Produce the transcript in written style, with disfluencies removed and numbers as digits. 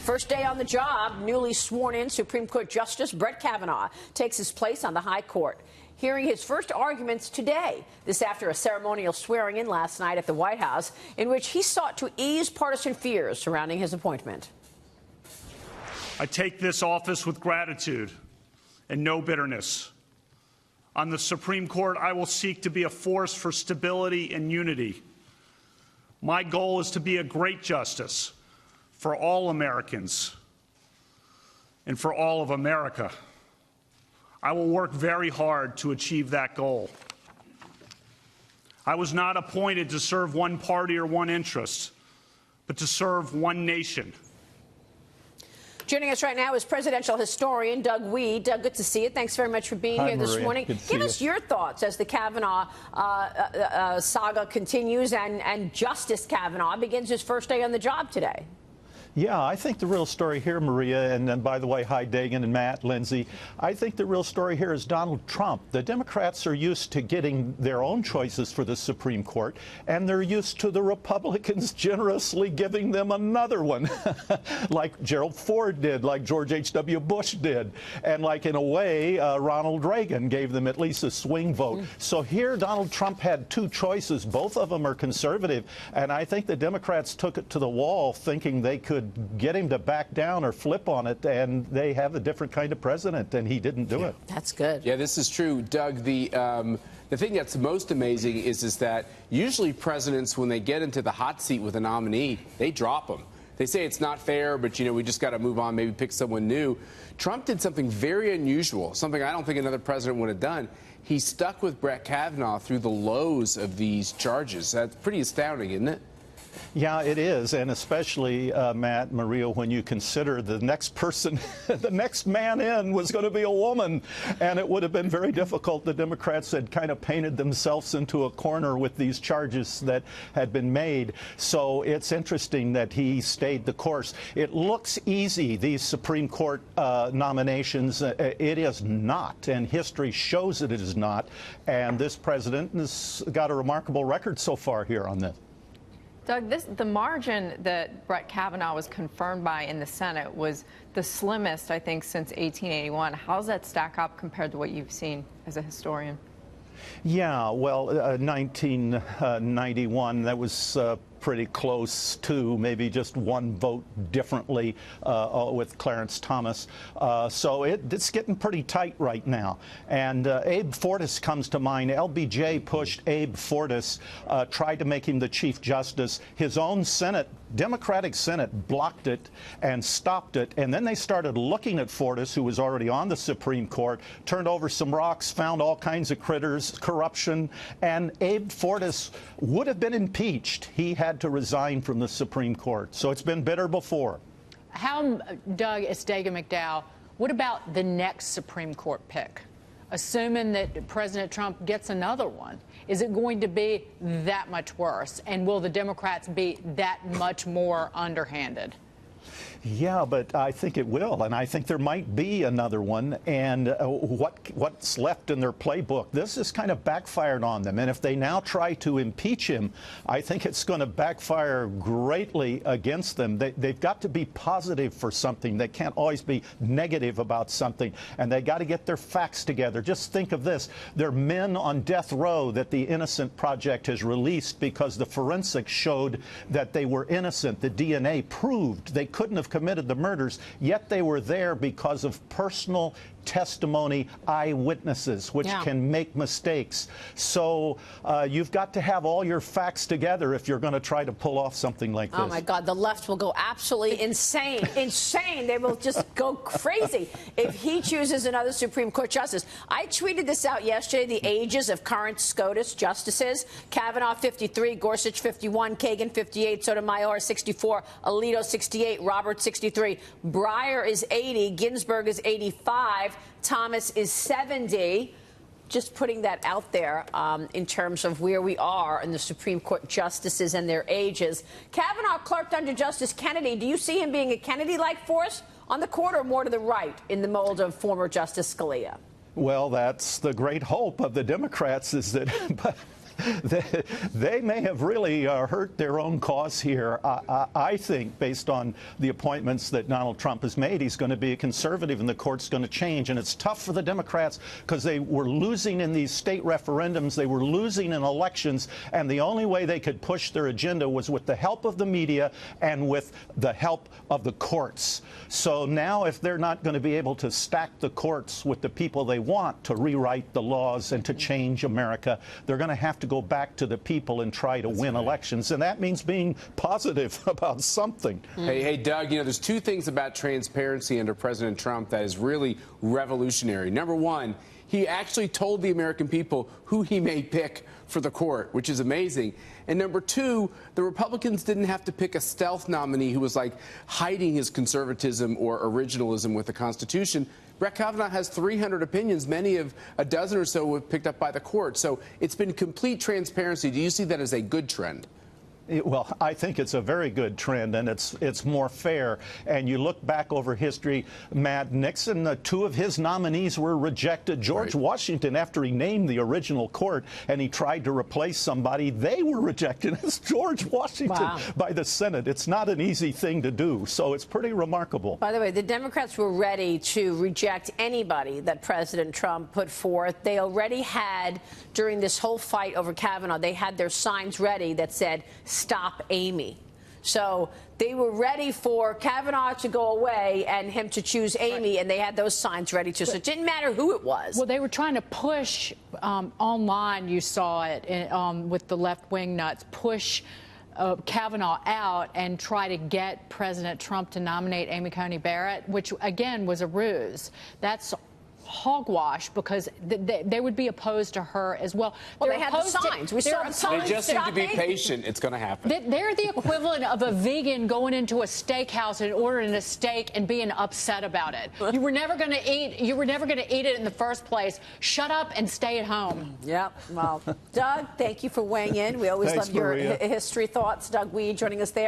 First day on the job, newly sworn-in Supreme Court Justice Brett Kavanaugh takes his place on the high court, hearing his first arguments today. This after a ceremonial swearing-in last night at the White House, in which he sought to ease partisan fears surrounding his appointment. I take this office with gratitude and no bitterness. On the Supreme Court, I will seek to be a force for stability and unity. My goal is to be a great justice for all Americans and for all of America. I will work very hard to achieve that goal. I was not appointed to serve one party or one interest, but to serve one nation. Joining us right now is presidential historian Doug Wead. Doug, good to see you. Thanks very much for being here this morning. Give us your thoughts as the Kavanaugh saga continues and Justice Kavanaugh begins his first day on the job today. Yeah, I think the real story here, Maria, and by the way, hi, Dagan and Matt, Lindsay, I think the real story here is Donald Trump. The Democrats are used to getting their own choices for the Supreme Court, and they're used to the Republicans generously giving them another one, like Gerald Ford did, like George H.W. Bush did, and like, in a way, Ronald Reagan gave them at least a swing vote. So here, Donald Trump had two choices. Both of them are conservative, and I think the Democrats took it to the wall thinking they could get him to back down or flip on it, and they have a different kind of president, and he didn't do it. That's good. Yeah, this is true. Doug, the thing that's most amazing is that usually presidents, when they get into the hot seat with a nominee, they drop them. They say it's not fair, but, we just got to move on, maybe pick someone new. Trump did something very unusual, something I don't think another president would have done. He stuck with Brett Kavanaugh through the lows of these charges. That's pretty astounding, isn't it? Yeah, it is, and especially, Matt, Maria, when you consider the next person, the next man in was going to be a woman, and it would have been very difficult. The Democrats had kind of painted themselves into a corner with these charges that had been made, so it's interesting that he stayed the course. It looks easy, these Supreme Court nominations. It is not, and history shows that it is not, and this president has got a remarkable record so far here on this. Doug, the margin that Brett Kavanaugh was confirmed by in the Senate was the slimmest, I think, since 1881. How does that stack up compared to what you've seen as a historian? Yeah, well, 1991, that was pretty close to maybe just one vote differently with Clarence Thomas. So it's getting pretty tight right now. And Abe Fortas comes to mind. LBJ pushed Abe Fortas, tried to make him the Chief Justice. His own Senate, Democratic Senate, blocked it and stopped it. And then they started looking at Fortas, who was already on the Supreme Court, turned over some rocks, found all kinds of critters, corruption, and Abe Fortas would have been impeached. He had to resign from the Supreme Court. So it's been bitter before. How, Doug, it's Dagan McDowell, what about the next Supreme Court pick? Assuming that President Trump gets another one, is it going to be that much worse? And will the Democrats be that much more underhanded? Yeah, but I think it will, and I think there might be another one. And what's left in their playbook, this has kind of backfired on them. And if they now try to impeach him, I think it's going to backfire greatly against them. They've got to be positive for something. They can't always be negative about something, and they got to get their facts together. Just think of this. There are men on death row that the Innocent Project has released because the forensics showed that they were innocent. The DNA proved they couldn't have committed the murders, yet they were there because of personal testimony, eyewitnesses, which can make mistakes. So you've got to have all your facts together if you're going to try to pull off something like this. Oh, my God. The left will go absolutely insane. Insane. They will just go crazy if he chooses another Supreme Court justice. I tweeted this out yesterday, the ages of current SCOTUS justices. Kavanaugh, 53, Gorsuch, 51, Kagan, 58, Sotomayor, 64, Alito, 68, Roberts, 63, Breyer is 80, Ginsburg is 85, Thomas is 70. Just putting that out there in terms of where we are in the Supreme Court justices and their ages. Kavanaugh clerked under Justice Kennedy. Do you see him being a Kennedy-like force on the court, or more to the right in the mold of former Justice Scalia? Well, that's the great hope of the Democrats, is that they may have really hurt their own cause here. I think, based on the appointments that Donald Trump has made, he's going to be a conservative and the court's going to change. And it's tough for the Democrats because they were losing in these state referendums. They were losing in elections. And the only way they could push their agenda was with the help of the media and with the help of the courts. So now, if they're not going to be able to stack the courts with the people they want to rewrite the laws and to change America, they're going to have to go back to the people and try to win elections. And that means being positive about something. Hey, Doug, you know, there's two things about transparency under President Trump that is really revolutionary. Number one, he actually told the American people who he may pick for the court, which is amazing. And number two, the Republicans didn't have to pick a stealth nominee who was like hiding his conservatism or originalism with the Constitution. Brett Kavanaugh has 300 opinions, many of a dozen or so were picked up by the court. So it's been complete transparency. Do you see that as a good trend? Well, I think it's a very good trend, and it's more fair. And you look back over history, Matt Nixon, two of his nominees were rejected. George Washington, after he named the original court and he tried to replace somebody, they were rejected as George Washington by the Senate. It's not an easy thing to do, so it's pretty remarkable. By the way, the Democrats were ready to reject anybody that President Trump put forth. They already had, during this whole fight over Kavanaugh, they had their signs ready that said, "Stop Amy." So they were ready for Kavanaugh to go away and him to choose Amy, and they had those signs ready too. So it didn't matter who it was. Well, they were trying to push online. You saw it with the left-wing nuts push Kavanaugh out and try to get President Trump to nominate Amy Coney Barrett, which again was a ruse. That's hogwash, because they would be opposed to her as well. Well, they had the signs. We saw the signs. They just need to be patient. It's going to happen. They're the equivalent of a vegan going into a steakhouse and ordering a steak and being upset about it. You were never going to eat. You were never going to eat it in the first place. Shut up and stay at home. Yep. Well, Doug, thank you for weighing in. We always love your history thoughts. Doug Wead joining us there.